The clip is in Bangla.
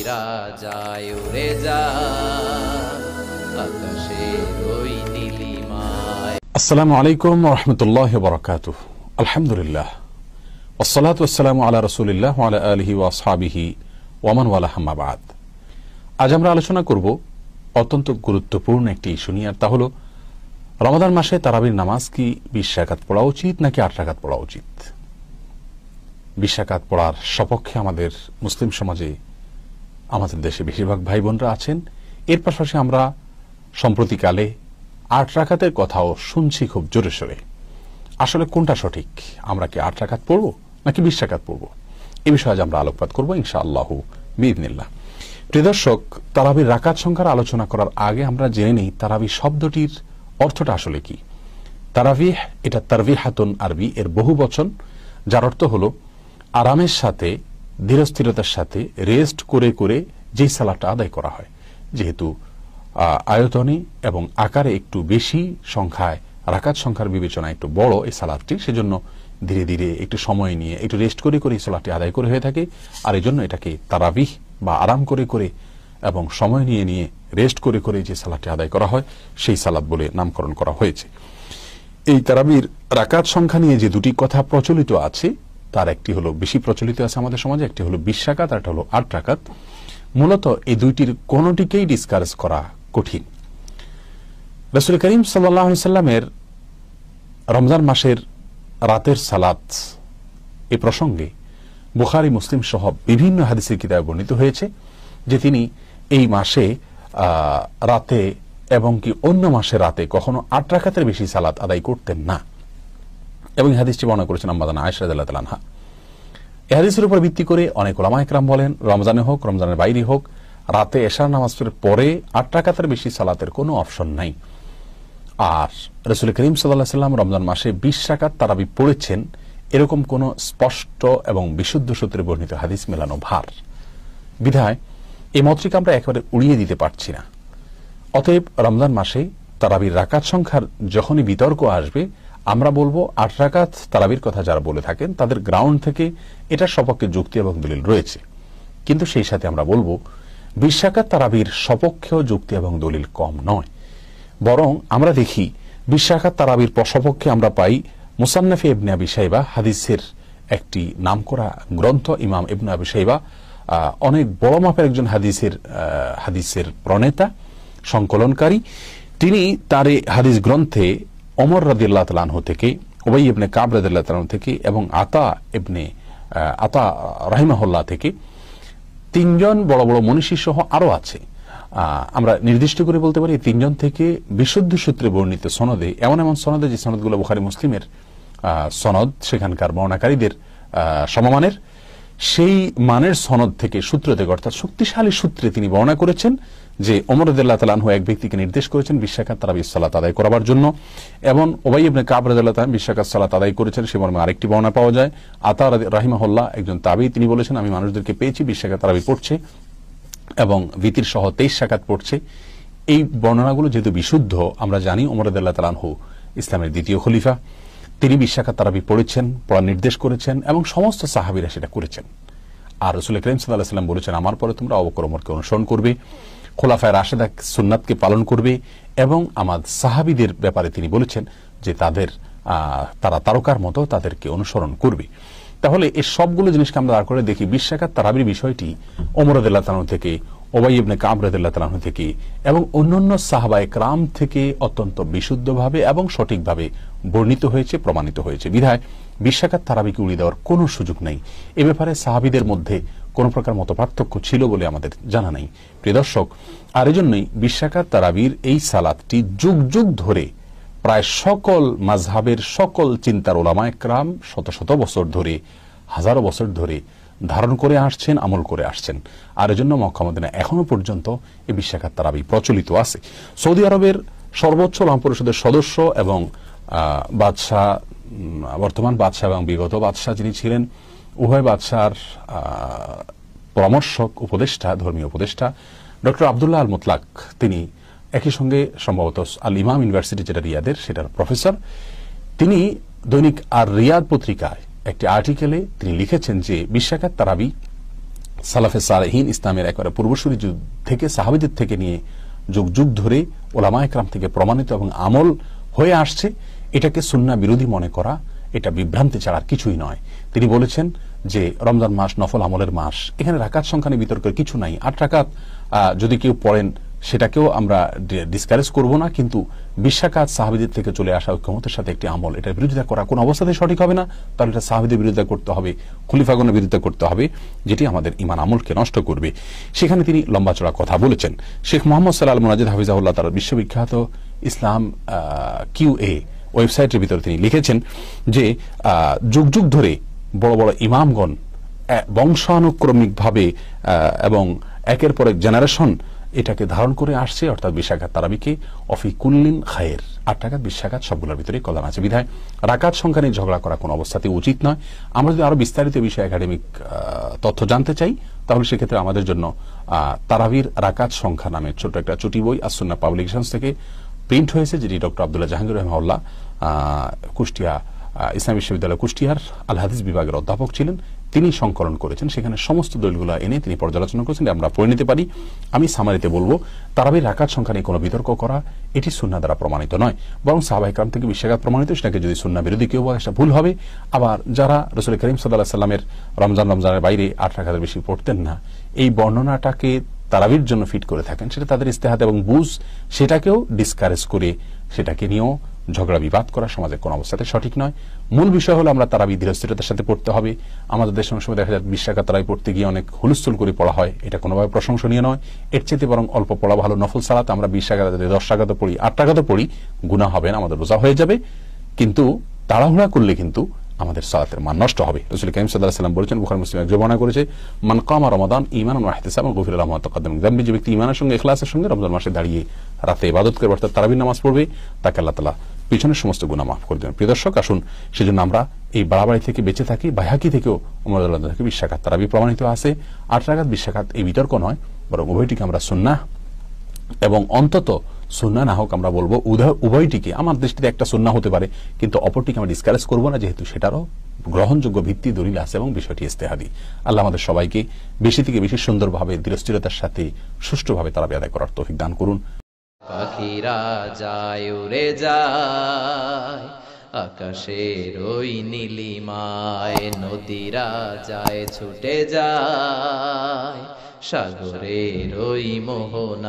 পাখিরা যায় উড়ে যায় আকাশের ওই নীলিমায়। আসসালামু আলাইকুম ওয়া রাহমাতুল্লাহি ওয়া বারাকাতুহু। আলহামদুলিল্লাহ ওয়াসসালাতু ওয়াসসালামু আলা রাসূলিল্লাহ ওয়া আলা আলিহি ওয়া আসহাবিহি ওয়া মান ওয়ালা, আম্মা বাদ। আজ আমরা আলোচনা করব অত্যন্ত গুরুত্বপূর্ণ একটি ইস্যু নিয়ে, আর তা হলো রমাদান মাসে তারাবির নামাজ কি 20 রাকাত পড়া উচিত নাকি 8 রাকাত পড়া উচিত। 20 রাকাত পড়ার সপক্ষে আমাদের মুসলিম সমাজে, আমাদের দেশে বেশিরভাগ ভাই বোনরা আছেন। এর পাশাপাশি আমরা সম্প্রতিকালে 8 রাকাতের কথাও শুনছি খুব জোরে সোরে। আসলে কোনটা সঠিক? আমরা কি 8 রাকাত পড়ব নাকি 20 রাকাত পড়ব? এই বিষয়ে আজ আমরা আলোকপাত করবো ইনশাআল্লাহু বিইذনিল্লাহ। প্রিয় দর্শক, তারাবির রাকাত সংখ্যার আলোচনা করার আগে আমরা জেনে নেই তারাবি শব্দটির অর্থটা আসলে কি। তারাবিহ, এটা তারবিহাতুন আরবি এর বহু বচন, যার অর্থ হলো আরামের সাথে, ধীরস্থিরতার সাথে, রেস্ট করে করে যেই সালাতটা আদায় করা হয়। যেহেতু আয়তনে এবং আকারে একটু বেশি, সংখ্যায় রাকাত সংখ্যার বিবেচনা একটু বড় এই সালাতটি, সেজন্য ধীরে ধীরে একটু সময় নিয়ে একটু রেস্ট করে করে এই সালাতটি আদায় করে হয়ে থাকে। আর এই জন্য এটাকে তারাবিহ বা আরাম করে করে এবং সময় নিয়ে নিয়ে রেস্ট করে করে যে সালাতটি আদায় করা হয় সেই সালাত বলে নামকরণ করা হয়েছে। এই তারাবির রাকাত সংখ্যা নিয়ে যে দুটি কথা প্রচলিত আছে, তার একটি হলো বেশি প্রচলিত আছে আমাদের সমাজে, একটি হলো 20 রাকাত আর একটা হলো 8 রাকাত। মূলত এই দুইটির কোনটিকেই ডিসকাস করা কঠিন। রাসূল করিম সাল্লাল্লাহু আলাইহি সাল্লামের রমজান মাসের রাতের সালাত এই প্রসঙ্গে বুখারী, মুসলিম সহ বিভিন্ন হাদিসের কিতাবে বর্ণিত হয়েছে যে তিনি এই মাসে রাতে এবং কি অন্য মাসে রাতে কখনো 8 রাকাতের বেশি সালাত আদায় করতেন না। এবং এই হাদিসটি বর্ণনা করেছেন আম্মা জানা আয়েশা রাদিয়াল্লাহু তাআলা আনহা। এই হাদিসের উপর ভিত্তি করে অনেক উলামা ইকরাম বলেন, রমজানে হোক রমজানের বাইরে হোক, রাতে এশার নামাজের পরে 8 রাকাতের বেশি সালাতের কোনো অপশন নাই। আর রাসূল করিম সাল্লাল্লাহু আলাইহি সাল্লাম রমজান মাসে 20 রাকাত তারাবি পড়েছেন, এরকম কোন স্পষ্ট এবং বিশুদ্ধ সূত্রে বর্ণিত হাদিস মেলানো ভার। বিধায় এই মতটিকে আমরা একেবারে উড়িয়ে দিতে পারছি না। অতএব রমজান মাসে তারাবির রাকাত সংখ্যার যখনই বিতর্ক আসবে, আমরা বলবো 8 রাকাত তারাবির কথা যারা বলে থাকেন তাদের গ্রাউন্ড থেকে এটার সপক্ষে যুক্তি এবং দলিল রয়েছে। কিন্তু সেই সাথে আমরা বলবো 20 রাকাত তারাবির সপক্ষেও যুক্তি এবং দলিল কম নয়। বরং আমরা দেখি 20 রাকাত তারাবির সপক্ষে আমরা পাই মুসান্নাফে ইবনে আবি শাইবা, হাদিসের একটি নামকরা গ্রন্থ। ইমাম ইবনে আবি শাইবা অনেক বড় মাপের একজন হাদিসের প্রণেতা, সংকলনকারী। তিনি তার এই হাদিস গ্রন্থে ওমর রাদিয়াল্লাহু তাআলা আনহু থেকে, উবাই ইবনে কাব রাদিয়াল্লাহু তাআলা থেকে এবং আতা রাহিমাহুল্লাহ থেকে 3 জন বড় বড় মনীষী সহ আরো আছে। আমরা নির্দিষ্ট করে বলতে পারি 3 জন থেকে বিশুদ্ধ সূত্রে বর্ণিত সনদে, এমন এমন সনদে যে সনদগুলো বুখারী মুসলিমের সনদ, সেখানকার বর্ণনাকারীদের সমমানের, সেই মানের সনদ থেকে সূত্র থেকে, অর্থাৎ শক্তিশালী সূত্রে তিনি বর্ণনা করেছেন যে ওমর রাদিয়াল্লাহু তাআলা আনহু এক ব্যক্তিকে নির্দেশ করেছেন 20 রাকাত তারাবির সালাত আদায় করার জন্য, এবং উবাই ইবনে কাব রাদিয়াল্লাহু তাআলা 20 রাকাত সালাত আদায় করেছেন। সে মর্মে আরেকটি বর্ণনা পাওয়া যায়। আতা রাহিমাহুল্লাহ একজন তাবেঈ, তিনি বলেছেন আমি মানুষদেরকে পেয়েছি 20 রাকাত তারাবি পড়ছে এবং ভিতির সহ 23 রাকাত পড়ছে। এই বর্ণনাগুলো যেহেতু বিশুদ্ধ, আমরা জানি ওমর রাদিয়াল্লাহু তাআলা আনহু ইসলামের দ্বিতীয় খলিফা, তিনি 20 রাকাত তারাবি পড়েছেন, পড়ার নির্দেশ করেছেন এবং সমস্ত সাহাবীরা সেটা করেছেন। আর রাসূল করিম সাল্লাল্লাহু আলাইহি ওয়াসাল্লাম বলেছেন আমার পরে তোমরা আবু বকর ওমরকে অনুসরণ করবে, খোলাফায়ে রাশেদা সুন্নাতকে পালন করবে, এবং আমার সাহাবীদের ব্যাপারে তিনি বলেছেন যে তারা তারকার মতো তাদেরকে অনুসরণ করবে। তাহলে এই সবগুলো জিনিসকে আমরা দাঁড় করে দেখি 20 রাকাত তারাবির বিষয়টি ওমর রাদিয়াল্লাহু তাআলা থেকে, উবাই ইবনে কাব রাদিয়াল্লাহু তাআলা থেকে এবং অন্যান্য সাহাবায়ে কেরাম থেকে অত্যন্ত বিশুদ্ধভাবে এবং সঠিকভাবে বর্ণিত হয়েছে, প্রমাণিত হয়েছে। বিধায় 20 রাকাত তারাবিকে উড়িয়ে দেওয়ার কোনো সুযোগ নেই। এ ব্যাপারে সাহাবীদের মধ্যে কোনো প্রকার মতপার্থক্য ছিল বলে আমাদের জানা নেই। প্রিয় দর্শক, আর এজন্যই 20 রাকাত তারাবির এই সালাতটি যুগ যুগ ধরে প্রায় সকল মাযহাবের সকল চিন্তার উলামায়ে কেরাম শত শত বছর ধরে, হাজারো বছর ধরে ধারণ করে আসছেন, আমল করে আসছেন। আর এজন্য মক্কা মদিনা এখনো পর্যন্ত এই 20 রাকাত তারাবি প্রচলিত আছে। সৌদি আরবের সর্বোচ্চ উলামা পরিষদের সদস্য এবং বাদশাহ, বর্তমান বাদশাহ এবং বিগত বাদশাহ যিনি ছিলেন, উভয় বাদশার পরামর্শক, উপদেষ্টা, ধর্মীয় উপদেষ্টা ডক্টর আব্দুল্লাহ আল মুতলাক, তিনি একই সঙ্গে সম্ভবত আল ইমাম ইউনিভার্সিটি যেটা রিয়াদের, সেটার প্রফেসর। তিনি দৈনিক আর রিয়াদ পত্রিকায় একটি আর্টিকেলে তিনি লিখেছেন যে 20 রাকাত তারাবি সালাফে সালেহীন ইসলামের একেবারে পূর্বসূরি যুগ থেকে সাহাবীদের থেকে নিয়ে যুগ যুগ ধরে ওলামায়ে কেরাম থেকে প্রমাণিত এবং আমল হয়ে আসছে, এটাকে সুন্নাহ বিরোধী মনে করা এটা বিভ্রান্তি ছাড়া আর কিছুই নয়। তিনি বলেছেন যে রমজান মাস নফল আমলের মাস, এখানে রাকাত সংখ্যা নিয়ে বিতর্কের কিছু নাই। 8 রাকাত যদি কেউ পড়েন সেটাকেও আমরা ডিসকারেজ করব না, কিন্তু 20 রাকাত সাহাবীদের থেকে চলে আসা ঐকমত্যের সাথে একটি আমল, এটার বিরোধিতা করা কোন অবস্থাতে সঠিক হবে না। তাহলে এটা সাহাবীদের বিরোধিতা করতে হবে, খলিফাগণের বিরোধিতা করতে হবে, যেটি আমাদের ঈমান আমলকে নষ্ট করবে। সেখানে তিনি লম্বা চড়া কথা বলেছেন। শেখ মোহাম্মদ সাল্লাল মুনাজ্জিদ হাফিজাহুল্লাহ তার বিশ্ববিখ্যাত ইসলাম QA ওয়েবসাইটের ভিতরে তিনি লিখেছেন যে যুগ যুগ ধরে বড় বড় ইমামগণ বংশানুক্রমিকভাবে এবং একের পর এক জেনারেশন এটাকে ধারণ করে আসছে, অর্থাৎ 20 রাকাত তারাবিকে অফি কুল্লিন খায়ের, 8 রাকাত 20 রাকাত সবগুলোর ভিতরে কল্যাণ আছে। বিধায় রাকাত সংখ্যা নিয়ে ঝগড়া করা কোনো অবস্থাতেই উচিত নয়। আমরা যদি আরো বিস্তারিত বিষয়ে একাডেমিক তথ্য জানতে চাই, তাহলে সেক্ষেত্রে আমাদের জন্য তারাবির রাকাত সংখ্যা নামে ছোট একটা চুটি বই আসুন্নাহ পাবলিকেশনস থেকে প্রিন্ট হয়েছে, যেটি ডক্টর আব্দুল্লাহ জাহাঙ্গীর রহমাহুল্লাহ কুষ্টিয়া ইসলামী বিশ্ববিদ্যালয় কুষ্টিয়ার আল হাদিস বিভাগের অধ্যাপক ছিলেন, তিনি সংকলন করেছেন। সেখানে সমস্ত দলিলগুলো এনে তিনি পর্যালোচনা করেছেন, আমরা পড়ে নিতে পারি। আমি সামারিতে বলবো, তারাবির রাকাত সংখ্যা নিয়ে কোনো বিতর্ক করা এটি সুন্নাহ দ্বারা প্রমাণিত নয়, বরং সাহাবায়ে কেরাম থেকে 20 রাকাত প্রমাণিত। সেটাকে যদি সুন্নাহ বিরোধী কেউ বলে, সেটা ভুল হবে। আবার যারা রাসূল করিম সাল্লাল্লাহু আলাইহি সাল্লামের রমজানের বাইরে 8 রাকাতের বেশি পড়তেন না, এই বর্ণনাটাকে তারাবির জন্য ফিট করে থাকেন, সেটা তাদের ইস্তেহাদ এবং বুঝ, সেটাকেও ডিসকারেজ করে সেটাকে নিয়েও ঝগড়া বিবাদ করা সমাজের কোন অবস্থাতে সঠিক নয়। মূল বিষয় হলো আমরা তারাবি ধীরস্থিরতার সাথে পড়তে হবে। আমাদের দেশে অনেক সময় দেখা যায় 20 রাকাত তারাবি পড়তে গিয়ে অনেক হুলস্থুল করে পড়া হয়, এটা কোনোভাবে প্রশংসনীয় নয়। এর চেয়ে বরং অল্প পড়া ভালো। নফল সালাত আমরা 20 রাকাত 10 রাকাত পড়ি, 8 রাকাত পড়ি, গুনাহ হবে না, আমাদের রোজা হয়ে যাবে। কিন্তু তাড়াহুড়া করলে কিন্তু আমাদের সালাতের মান নষ্ট হবে। রাসূল করিম সাল্লাল্লাহু আলাইহি ওয়াসাল্লাম বলেছেন, বুখারী মুসলিম এক বর্ণনা করেছে, মান কামা রমাদান ঈমানান ওয়া ইহতিসাবান গুফিরা লাহু মা তাকাদ্দাম মিন যামবি, যে ব্যক্তি ঈমানের সঙ্গে ইখলাসের সঙ্গে রমজান মাসে দাঁড়িয়ে রাতে ইবাদত করবে, অর্থাৎ তারাবির নামাজ পড়বে, তাকে আল্লাহ তাআলা পিছনের সমস্ত গুনাহ মাফ করে দেবেন। প্রিয় দর্শক, আসুন সেজন্য আমরা এই বাড়াবাড়ি থেকে বেঁচে থাকি। বাইহাকি থেকেও ওমর রাদিয়াল্লাহু আনহু 20 রাকাত তারাবি প্রমাণিত আছে। 8 রাকাত 20 রাকাত এই বিতর্ক নয়, বরং উভয়টিকে আমরা সুন্নাহ এবং অন্তত সুন্নাহ না হোক আমরা বলবো উভয়টিকে, আমার দৃষ্টিতে একটা সুন্নাহ হতে পারে, কিন্তু অপরটিকে আমরা ডিসকারেজ করব না, যেহেতু সেটারও গ্রহণযোগ্য ভিত্তি দলিল আছে এবং বিষয়টি ইস্তেহাদি। আল্লাহ আমাদের সবাইকে বেশি থেকে বেশি সুন্দরভাবে দৃঢ়স্থিরতার সাথে সুষ্ঠুভাবে তারাবি আদায় করার তৌফিক দান করুন। পাখিরা যায় উড়ে যায় আকাশের ওই নীলিমায়, নদীরা যায় ছুটে যায় সাগরের ওই মোহনা।